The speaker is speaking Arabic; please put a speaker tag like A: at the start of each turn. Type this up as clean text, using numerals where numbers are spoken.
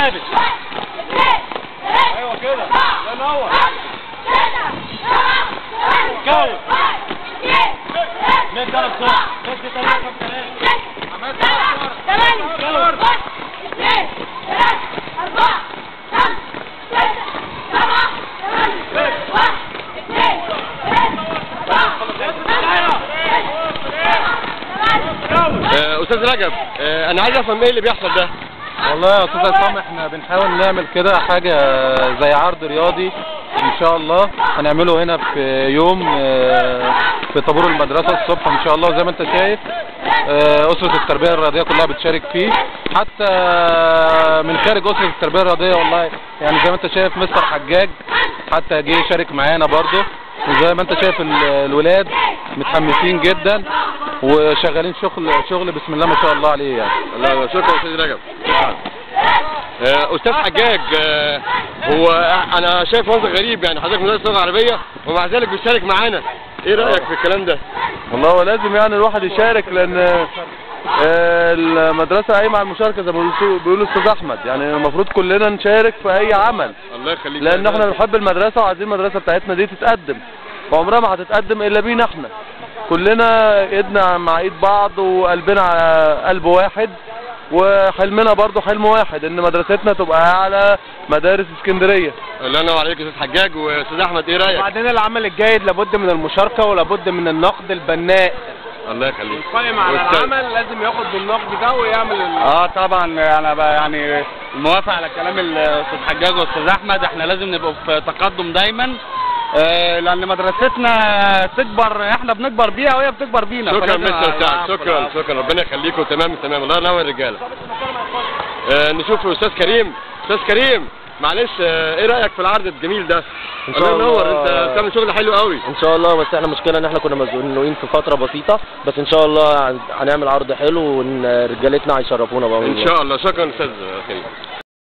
A: ثابت. ايوه كده الله ينور. كوي من ضرب صوت بس 3 عملت 8 2 3 4 5 6 7 8
B: استاذ رجب، انا عايز افهم ايه اللي بيحصل ده؟
C: والله يا استاذ عصام احنا بنحاول نعمل كده حاجه زي عرض رياضي ان شاء الله هنعمله هنا في يوم في طابور المدرسه الصبح ان شاء الله. وزي ما انت شايف اسره التربيه الرياضيه كلها بتشارك فيه، حتى من خارج اسره التربيه الرياضيه والله. يعني زي ما انت شايف مستر حجاج حتى جه يشارك معانا برضه. وزي ما انت شايف الولاد متحمسين جدا وشغالين شغل بسم الله ما شاء الله عليه يعني.
B: الله شكرا استاذ رجب. استاذ حجاج، هو انا شايف منظر غريب، يعني حضرتك مدرس لغه عربيه ومع ذلك بيشارك معانا، ايه رايك في الكلام ده؟
C: والله هو لازم يعني الواحد يشارك، لان المدرسه قايمه على المشاركه زي ما بيقولوا استاذ احمد. يعني المفروض كلنا نشارك في اي عمل،
B: الله يخليك،
C: لان احنا بنحب المدرسه وعايزين المدرسه بتاعتنا دي تتقدم، وعمرها ما هتتقدم الا بينا احنا كلنا، ايدنا مع ايد بعض وقلبنا على قلب واحد، وحلمنا برضو حلم واحد ان مدرستنا تبقى اعلى مدارس اسكندريه.
B: الله ينور عليك يا استاذ حجاج. واستاذ احمد ايه رايك؟
D: وبعدين العمل الجيد لابد من المشاركه ولابد من النقد البناء.
B: الله يخليك.
D: القائم على العمل لازم ياخد بالنقد ده ويعمل
A: طبعا انا يعني موافق على كلام الاستاذ حجاج والاستاذ احمد. احنا لازم نبقى في تقدم دايما، لان مدرستنا تكبر، احنا بنكبر بيها وهي بتكبر بينا.
B: شكرا مستر سعد، شكرا ربنا يخليكم. تمام الله ينور الرجاله. نشوف استاذ كريم. استاذ كريم معلش، ايه رايك في العرض الجميل ده؟
C: ان شاء الله.
B: الله ينور، انت بتعمل شغل حلو قوي
C: ان شاء الله. بس احنا مشكله ان احنا كنا مزنوقين في فتره بسيطه، بس ان شاء الله هنعمل عرض حلو وان رجالتنا هيشرفونا بقى
B: ان شاء الله. شكرا استاذ كريم.